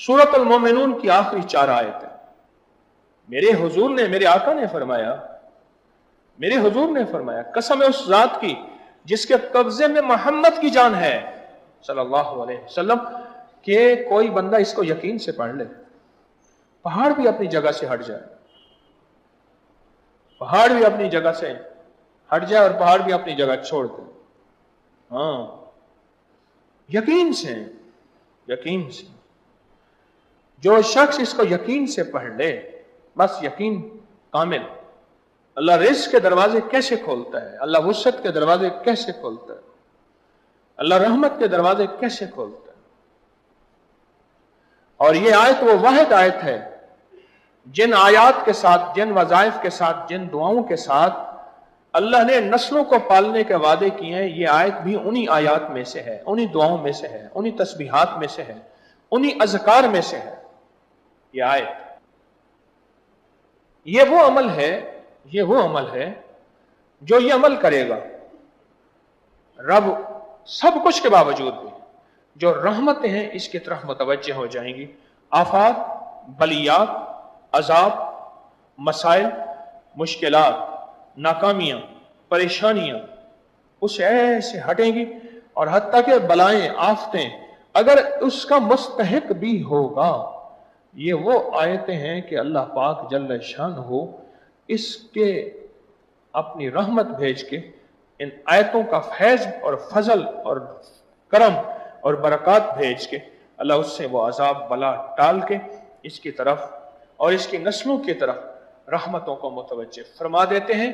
सूरत अल-मोमिनून की आखिरी 4 आयत है। मेरे हुजूर ने, मेरे आका ने फरमाया, मेरे हुजूर ने फरमाया, कसम है उस जात की जिसके कब्जे में मोहम्मद की जान है सल्लल्लाहु अलैहि वसल्लम, कि कोई बंदा इसको यकीन से पढ़ ले, पहाड़ भी अपनी जगह से हट जाए, पहाड़ भी अपनी जगह से हट जाए और पहाड़ भी अपनी जगह छोड़ दे। हाँ, यकीन से, यकीन से जो शख्स इसको यकीन से पढ़ ले, बस यकीन कामिल। अल्लाह रिज़्क़ के दरवाजे कैसे खोलता है, अल्लाह वुसअत के दरवाजे कैसे खोलता है, अल्लाह रहमत के दरवाजे कैसे खोलता है। और ये आयत वो वाहिद आयत है जिन आयात के साथ, जिन वज़ाइफ के साथ, जिन दुआओं के साथ अल्लाह ने नस्लों को पालने के वादे किए हैं। ये आयत भी उन्हीं आयात में से है, उन्हीं दुआओं में से है, उन्हीं तस्बीहात में से है, उन्हीं अज़कार में से है। ये आयत, ये वो अमल है, ये वो अमल है जो ये अमल करेगा, रब सब कुछ के बावजूद भी जो रहमतें हैं इसकी तरफ मुतवज्जह हो जाएंगी। आफात, बलियात, अजाब, मसाइल, मुश्किलात, नाकामियां, परेशानियां उससे ऐसे हटेंगी, और हत्ता के बलाएं, आफतें अगर उसका मुस्तहिक भी होगा। ये वो आयतें हैं कि अल्लाह पाक जल्ल शान हो इसके अपनी रहमत भेज के इन आयतों का फैज़ और फजल और करम और बरकत भेज के अल्लाह उससे वो अजाब बला टाल के इसकी तरफ और इसकी नस्लों की तरफ रहमतों को मुतवज्जे फरमा देते हैं,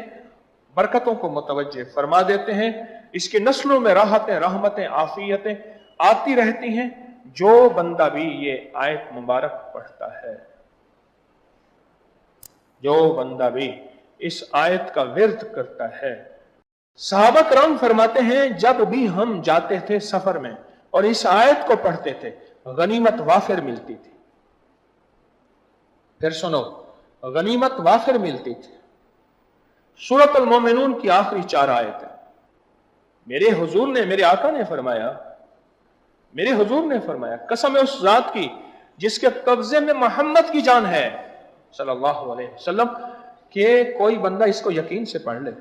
बरकतों को मुतवज्जे फरमा देते हैं। इसकी नस्लों में राहतें, रहमतें, आफियतें आती रहती हैं जो बंदा भी ये आयत मुबारक पढ़ता है, जो बंदा भी इस आयत का विर्द करता है। सहाबा किराम फरमाते हैं, जब भी हम जाते थे सफर में और इस आयत को पढ़ते थे, गनीमत वाफिर मिलती थी। फिर सुनो, गनीमत वाफिर मिलती थी। सूरत अल-मोमिनून की आखिरी 4 आयत है। मेरे हुजूर ने, मेरे आका ने फरमाया, मेरे हुजूर ने फरमाया, कसम है उस जात की जिसके कब्जे में मोहम्मद की जान है सल्लल्लाहु अलैहि वसल्लम, कि कोई बंदा इसको यकीन से पढ़ ले,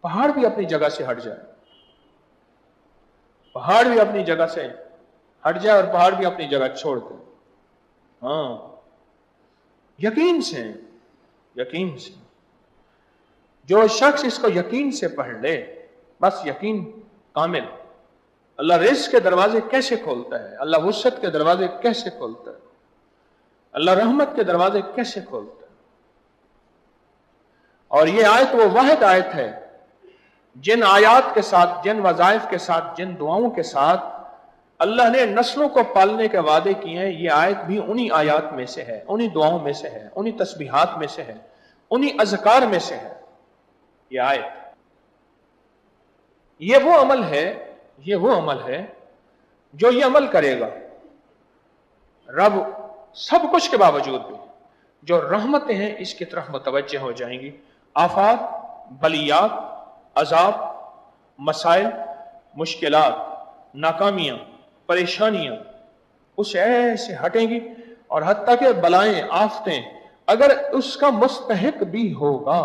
पहाड़ भी अपनी जगह से हट जाए, पहाड़ भी अपनी जगह से हट जाए और पहाड़ भी अपनी जगह छोड़ दे। हाँ, यकीन से, यकीन से जो शख्स इसको यकीन से पढ़ ले, बस यकीन कामिल। अल्लाह रिज़्क़ के दरवाजे कैसे खोलता है, अल्लाह वुसअत के दरवाजे कैसे खोलता है, अल्लाह रहमत के दरवाजे कैसे खोलता है। और ये आयत वो वाहिद आयत है जिन आयात के साथ, जिन वज़ाइफ के साथ, जिन दुआओं के साथ अल्लाह ने नस्लों को पालने के वादे किए हैं। ये आयत भी उन्हीं आयात में से है, उन्हीं दुआओं में से है, उन्हीं तस्बीहात में से है, उन्हीं अज़कार में से है। ये आयत, ये वो अमल है, ये वो अमल है जो ये अमल करेगा, रब सब कुछ के बावजूद भी जो रहमतें हैं इसकी तरफ मुतवज्जे हो जाएंगी। आफात, बलियात, अजाब, मसाइल, मुश्किलात, नाकामियां, परेशानियां उससे ऐसे हटेंगी, और हत्ता के बलाएं, आफतें अगर उसका मुस्तहिक भी होगा।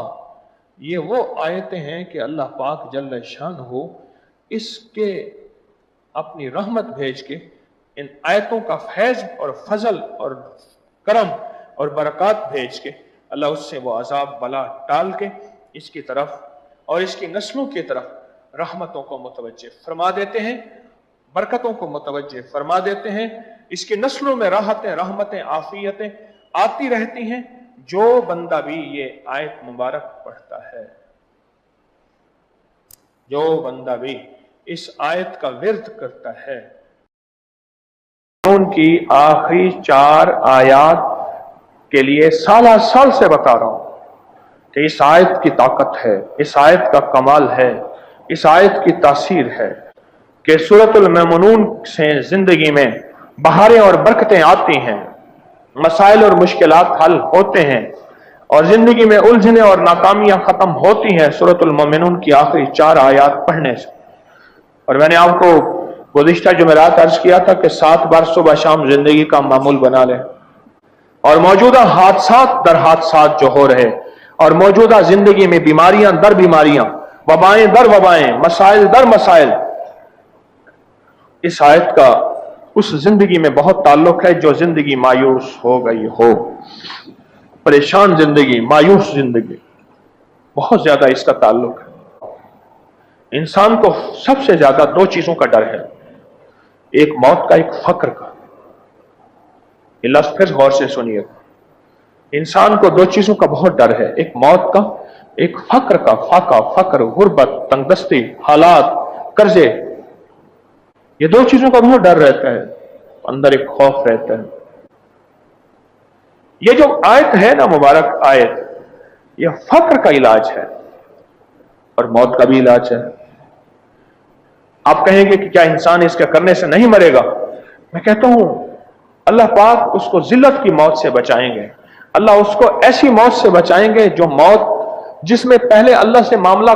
ये वो आयतें हैं कि अल्लाह पाक जल्ल शान हो इसके अपनी रहमत भेज के इन आयतों का फैज़ और फजल और करम और बरकत भेज के अल्लाह उससे वो अजाब बला टाल के इसकी तरफ और इसकी नस्लों की तरफ रहमतों को मुतवज्जे फरमा देते हैं, बरकतों को मुतवज्जे फरमा देते हैं। इसकी नस्लों में राहतें, रहमतें, आफियतें आती रहती हैं जो बंदा भी ये आयत मुबारक पढ़ता है, जो बंदा भी इस आयत का विर्द करता है। उनकी आखिरी 4 आयात के लिए साल साल से बता रहा हूं कि इस आयत की ताकत है, इस आयत का कमाल है, इस आयत की तासीर है कि सूरतुल मोमिनून से जिंदगी में बहारें और बरकतें आती हैं, मसाइल और मुश्किलात हल होते हैं और जिंदगी में उलझने और नाकामियां खत्म होती हैं सूरतुल मोमिनून की आखिरी 4 आयात पढ़ने से। और मैंने आपको गुज़िश्ता जुमेरात अर्ज किया था कि 7 बार सुबह शाम जिंदगी का मामूल बना लें, और मौजूदा हादसात दर हादसात जो हो रहे, और मौजूदा जिंदगी में बीमारियां दर बीमारियां, वबाएं दर वबाएं, मसाइल दर मसाइल, इस आयत का उस जिंदगी में बहुत ताल्लुक है जो जिंदगी मायूस हो गई हो, परेशान जिंदगी, मायूस जिंदगी, बहुत ज्यादा इसका ताल्लुक है। इंसान को सबसे ज्यादा 2 चीजों का डर है, एक मौत का, एक फक्र का। ये लफ्ज़ फिर गौर से सुनिएगा। इंसान को 2 चीजों का बहुत डर है, एक मौत का, एक फक्र का। फाका, फक्र, गुर्बत, तंगदस्ती, हालात, कर्जे, ये 2 चीजों का बहुत डर रहता है, अंदर एक खौफ रहता है। ये जो आयत है ना, मुबारक आयत, यह फक्र का इलाज है और मौत का भी इलाज है। आप कहेंगे कि क्या इंसान इसके करने से नहीं मरेगा? मैं कहता हूं अल्लाह पाक उसको जिल्लत की मौत से बचाएंगे। अल्लाह उसको ऐसी मौत से बचाएंगे जो मौत जिसमें पहले अल्लाह से मामला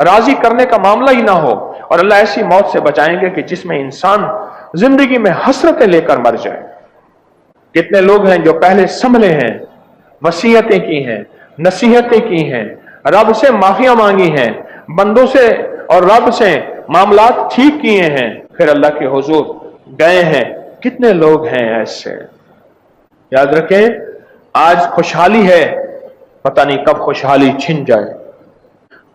राजी करने का मामला ही ना हो, और अल्लाह ऐसी मौत से बचाएंगे कि जिसमें इंसान जिंदगी में हसरतें लेकर मर जाए। कितने लोग हैं जो पहले संभले हैं, वसीयतें की हैं, नसीहतें की हैं, रब से माफिया मांगी हैं, बंदों से और रब से मामलात ठीक किए हैं, फिर अल्लाह के हुजूर गए हैं। कितने लोग हैं ऐसे? याद रखें, आज खुशहाली है, पता नहीं कब खुशहाली छिन जाए।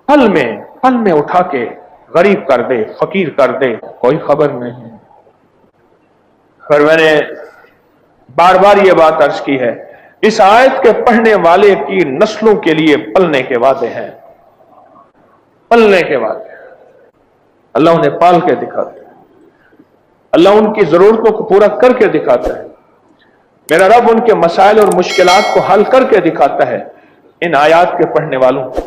पल में उठा के गरीब कर दे, फकीर कर दे, कोई खबर नहीं। फिर मैंने बार बार ये बात अर्ज की है, इस आयत के पढ़ने वाले की नस्लों के लिए पलने के वादे हैं, पलने के वादे। अल्लाह उन्हें पाल के दिखाता है, अल्लाह उनकी जरूरतों को पूरा करके दिखाता है। मेरा रब उनके मसाइल और मुश्किलात को हल करके दिखाता है इन आयात के पढ़ने वालों को।